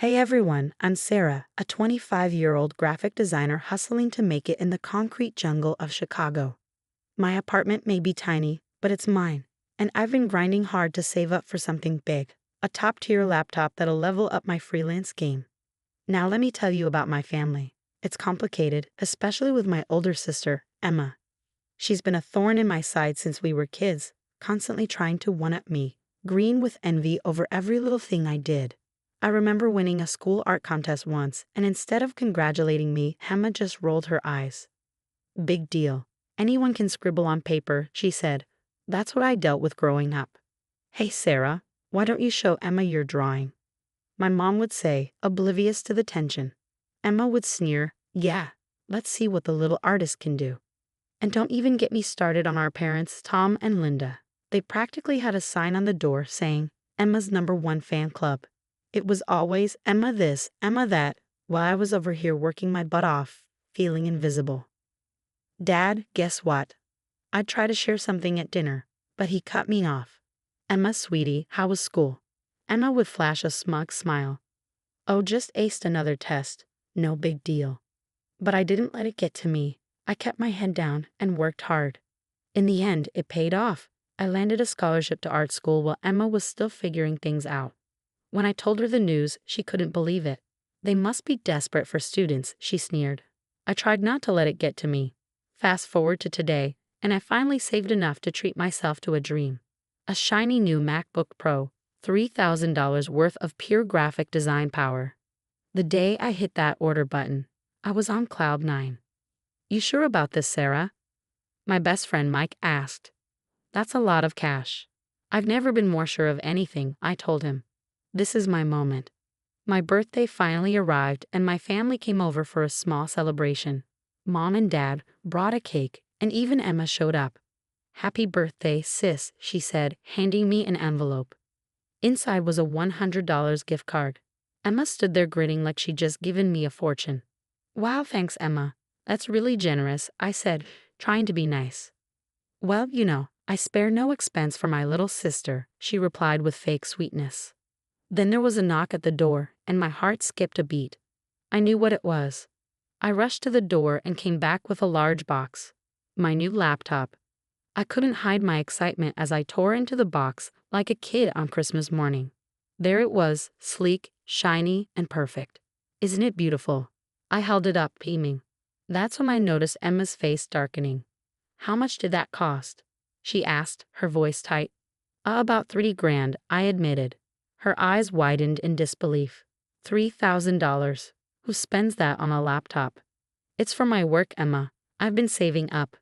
Hey everyone, I'm Sarah, a 25-year-old graphic designer hustling to make it in the concrete jungle of Chicago. My apartment may be tiny, but it's mine, and I've been grinding hard to save up for something big, a top-tier laptop that'll level up my freelance game. Now let me tell you about my family. It's complicated, especially with my older sister, Emma. She's been a thorn in my side since we were kids, constantly trying to one-up me, green with envy over every little thing I did. I remember winning a school art contest once, and instead of congratulating me, Emma just rolled her eyes. Big deal. Anyone can scribble on paper, she said. That's what I dealt with growing up. Hey Sarah, why don't you show Emma your drawing? My mom would say, oblivious to the tension. Emma would sneer, yeah, let's see what the little artist can do. And don't even get me started on our parents, Tom and Linda. They practically had a sign on the door saying, Emma's #1 fan club. It was always Emma this, Emma that, while I was over here working my butt off, feeling invisible. Dad, guess what? I'd try to share something at dinner, but he cut me off. Emma, sweetie, how was school? Emma would flash a smug smile. Oh, just aced another test. No big deal. But I didn't let it get to me. I kept my head down and worked hard. In the end, it paid off. I landed a scholarship to art school while Emma was still figuring things out. When I told her the news, she couldn't believe it. They must be desperate for students, she sneered. I tried not to let it get to me. Fast forward to today, and I finally saved enough to treat myself to a dream. A shiny new MacBook Pro, $3,000 worth of pure graphic design power. The day I hit that order button, I was on cloud 9. You sure about this, Sarah? My best friend Mike asked. That's a lot of cash. I've never been more sure of anything, I told him. This is my moment. My birthday finally arrived and my family came over for a small celebration. Mom and Dad brought a cake and even Emma showed up. Happy birthday, sis, she said, handing me an envelope. Inside was a $100 gift card. Emma stood there grinning like she'd just given me a fortune. Wow, thanks, Emma. That's really generous, I said, trying to be nice. Well, I spare no expense for my little sister, she replied with fake sweetness. Then there was a knock at the door, and my heart skipped a beat. I knew what it was. I rushed to the door and came back with a large box. My new laptop. I couldn't hide my excitement as I tore into the box like a kid on Christmas morning. There it was, sleek, shiny, and perfect. Isn't it beautiful? I held it up, beaming. That's when I noticed Emma's face darkening. How much did that cost? She asked, her voice tight. About $3,000, I admitted. Her eyes widened in disbelief. $3,000. Who spends that on a laptop? It's for my work, Emma. I've been saving up.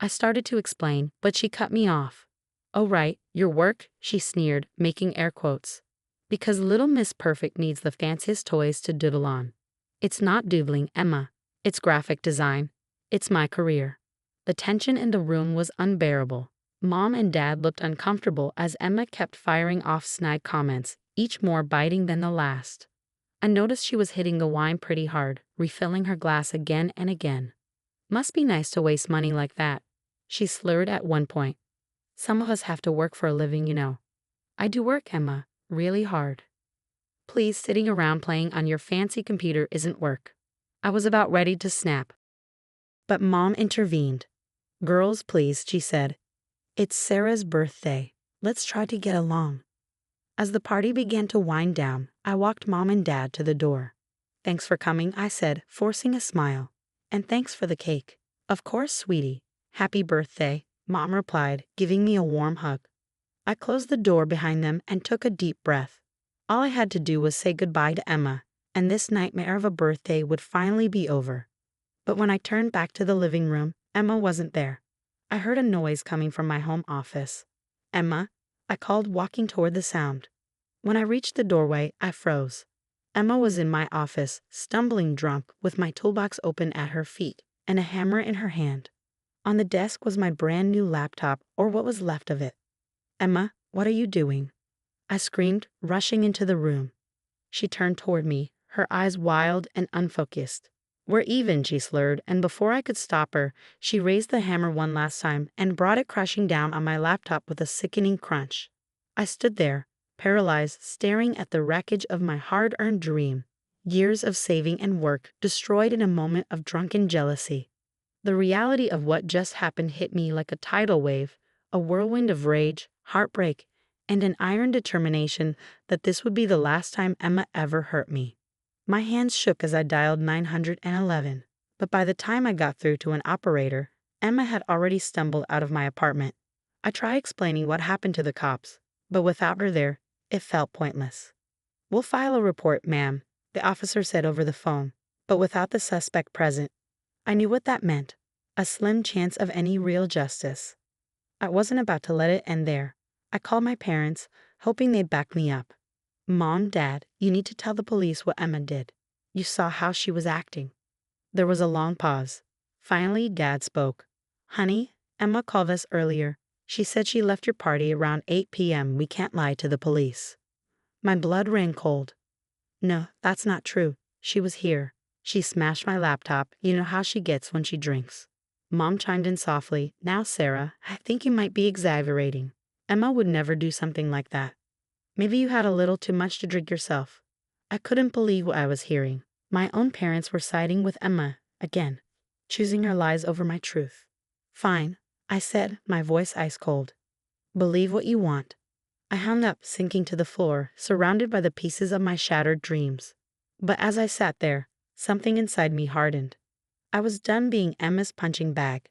I started to explain, but she cut me off. Oh right, your work, she sneered, making air quotes. Because little Miss Perfect needs the fanciest toys to doodle on. It's not doodling, Emma. It's graphic design. It's my career. The tension in the room was unbearable. Mom and Dad looked uncomfortable as Emma kept firing off snide comments, each more biting than the last. I noticed she was hitting the wine pretty hard, refilling her glass again and again. Must be nice to waste money like that, she slurred at one point. Some of us have to work for a living, I do work, Emma, really hard. Please, sitting around playing on your fancy computer isn't work. I was about ready to snap. But Mom intervened. Girls, please, she said. It's Sarah's birthday. Let's try to get along. As the party began to wind down, I walked Mom and Dad to the door. Thanks for coming, I said, forcing a smile. And thanks for the cake. Of course, sweetie. Happy birthday, Mom replied, giving me a warm hug. I closed the door behind them and took a deep breath. All I had to do was say goodbye to Emma, and this nightmare of a birthday would finally be over. But when I turned back to the living room, Emma wasn't there. I heard a noise coming from my home office. Emma, I called, walking toward the sound. When I reached the doorway, I froze. Emma was in my office, stumbling drunk, with my toolbox open at her feet and a hammer in her hand. On the desk was my brand new laptop, or what was left of it. Emma, what are you doing? I screamed, rushing into the room. She turned toward me, her eyes wild and unfocused. We're even, she slurred, and before I could stop her, she raised the hammer one last time and brought it crashing down on my laptop with a sickening crunch. I stood there, paralyzed, staring at the wreckage of my hard-earned dream. Years of saving and work destroyed in a moment of drunken jealousy. The reality of what just happened hit me like a tidal wave, a whirlwind of rage, heartbreak, and an iron determination that this would be the last time Emma ever hurt me. My hands shook as I dialed 911, but by the time I got through to an operator, Emma had already stumbled out of my apartment. I tried explaining what happened to the cops, but without her there, it felt pointless. "We'll file a report, ma'am," the officer said over the phone, but without the suspect present. I knew what that meant, a slim chance of any real justice. I wasn't about to let it end there. I called my parents, hoping they'd back me up. "Mom, Dad, you need to tell the police what Emma did. You saw how she was acting." There was a long pause. Finally, Dad spoke. "Honey, Emma called us earlier. She said she left your party around 8 p.m. We can't lie to the police." My blood ran cold. "No, that's not true. She was here. She smashed my laptop. You know how she gets when she drinks." Mom chimed in softly. "Now, Sarah, I think you might be exaggerating. Emma would never do something like that. Maybe you had a little too much to drink yourself." I couldn't believe what I was hearing. My own parents were siding with Emma again, choosing her lies over my truth. "Fine," I said, my voice ice cold. "Believe what you want." I hung up, sinking to the floor, surrounded by the pieces of my shattered dreams. But as I sat there, something inside me hardened. I was done being Emma's punching bag,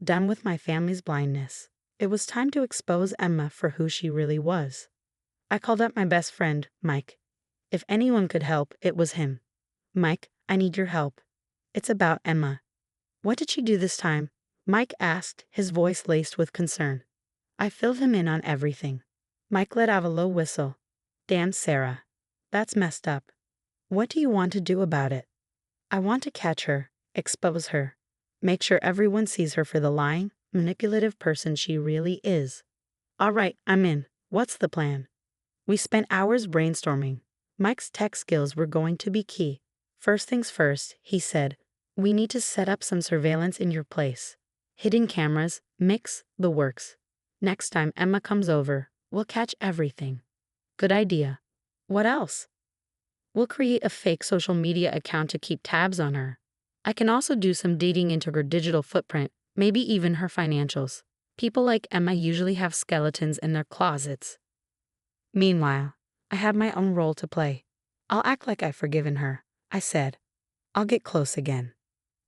done with my family's blindness. It was time to expose Emma for who she really was. I called up my best friend, Mike. If anyone could help, it was him. "Mike, I need your help. It's about Emma." "What did she do this time?" Mike asked, his voice laced with concern. I filled him in on everything. Mike let out a low whistle. "Damn, Sarah. That's messed up. What do you want to do about it?" "I want to catch her, expose her, make sure everyone sees her for the lying, manipulative person she really is." "All right, I'm in. What's the plan?" We spent hours brainstorming. Mike's tech skills were going to be key. "First things first," he said, "we need to set up some surveillance in your place. Hidden cameras, mix, the works. Next time Emma comes over, we'll catch everything." "Good idea. What else?" "We'll create a fake social media account to keep tabs on her. I can also do some digging into her digital footprint, maybe even her financials. People like Emma usually have skeletons in their closets." Meanwhile, I had my own role to play. "I'll act like I've forgiven her," I said. "I'll get close again."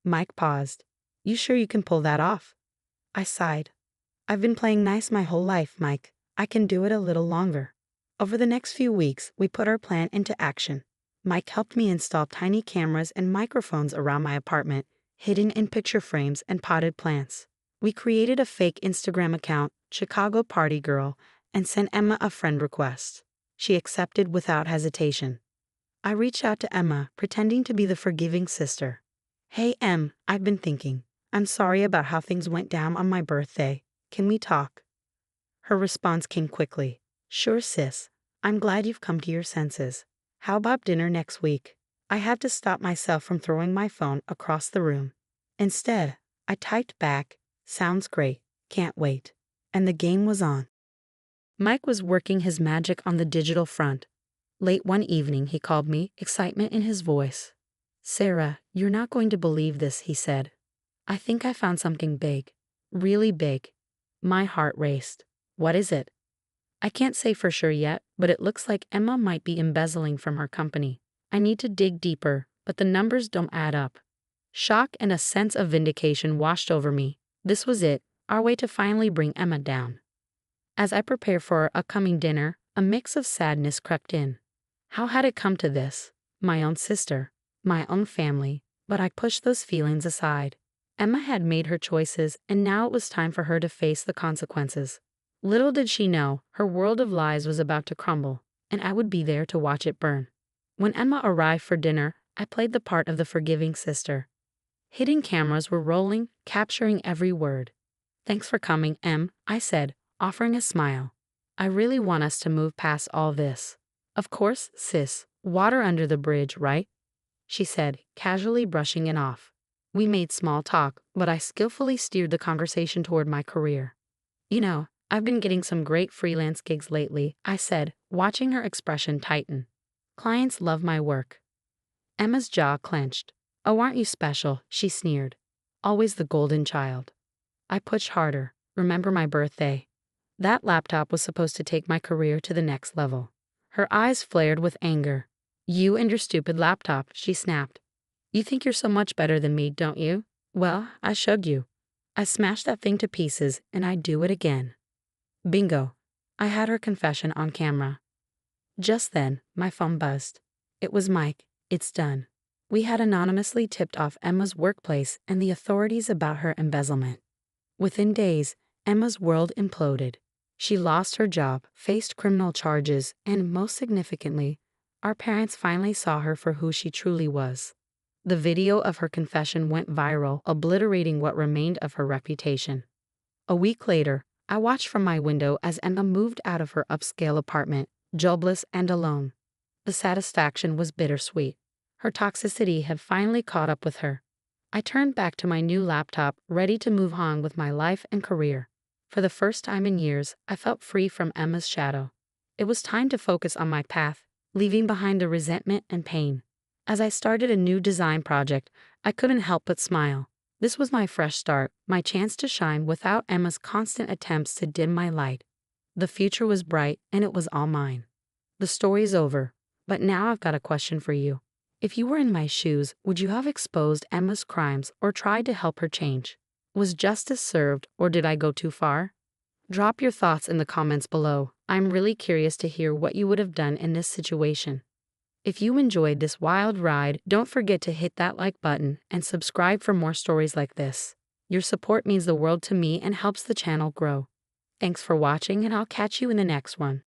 Mike paused. "You sure you can pull that off?" I sighed. "I've been playing nice my whole life, Mike. I can do it a little longer." Over the next few weeks, we put our plan into action. Mike helped me install tiny cameras and microphones around my apartment, hidden in picture frames and potted plants. We created a fake Instagram account, Chicago Party Girl, and sent Emma a friend request. She accepted without hesitation. I reached out to Emma, pretending to be the forgiving sister. "Hey, Em, I've been thinking. I'm sorry about how things went down on my birthday. Can we talk?" Her response came quickly. "Sure, sis. I'm glad you've come to your senses. How about dinner next week?" I had to stop myself from throwing my phone across the room. Instead, I typed back, "Sounds great. Can't wait." And the game was on. Mike was working his magic on the digital front. Late one evening, he called me, excitement in his voice. "Sarah, you're not going to believe this," he said. "I think I found something big. Really big." My heart raced. "What is it?" "I can't say for sure yet, but it looks like Emma might be embezzling from her company. I need to dig deeper, but the numbers don't add up." Shock and a sense of vindication washed over me. This was it, our way to finally bring Emma down. As I prepared for our upcoming dinner, a mix of sadness crept in. How had it come to this? My own sister, my own family, but I pushed those feelings aside. Emma had made her choices, and now it was time for her to face the consequences. Little did she know, her world of lies was about to crumble, and I would be there to watch it burn. When Emma arrived for dinner, I played the part of the forgiving sister. Hidden cameras were rolling, capturing every word. "Thanks for coming, Em," I said, offering a smile. "I really want us to move past all this." "Of course, sis. Water under the bridge, right?" she said, casually brushing it off. We made small talk, but I skillfully steered the conversation toward my career. "You know, I've been getting some great freelance gigs lately, I said, watching her expression tighten. Clients love my work. Emma's jaw clenched. Oh, aren't you special? She sneered. Always the golden child. I pushed harder. Remember my birthday? That laptop was supposed to take my career to the next level. Her eyes flared with anger. You and your stupid laptop, she snapped. You think you're so much better than me, don't you? Well, I showed you. I smashed that thing to pieces, and I'd do it again. Bingo. I had her confession on camera. Just then, my phone buzzed. It was Mike. It's done. We had anonymously tipped off Emma's workplace and the authorities about her embezzlement. Within days, Emma's world imploded. She lost her job, faced criminal charges, and most significantly, our parents finally saw her for who she truly was. The video of her confession went viral, obliterating what remained of her reputation. A week later, I watched from my window as Emma moved out of her upscale apartment, jobless and alone. The satisfaction was bittersweet. Her toxicity had finally caught up with her. I turned back to my new laptop, ready to move on with my life and career. For the first time in years, I felt free from Emma's shadow. It was time to focus on my path, leaving behind the resentment and pain. As I started a new design project, I couldn't help but smile. This was my fresh start, my chance to shine without Emma's constant attempts to dim my light. The future was bright, and it was all mine. The story's over, but now I've got a question for you. If you were in my shoes, would you have exposed Emma's crimes or tried to help her change? Was justice served, or did I go too far? Drop your thoughts in the comments below. I'm really curious to hear what you would have done in this situation. If you enjoyed this wild ride, don't forget to hit that like button and subscribe for more stories like this. Your support means the world to me and helps the channel grow. Thanks for watching, and I'll catch you in the next one.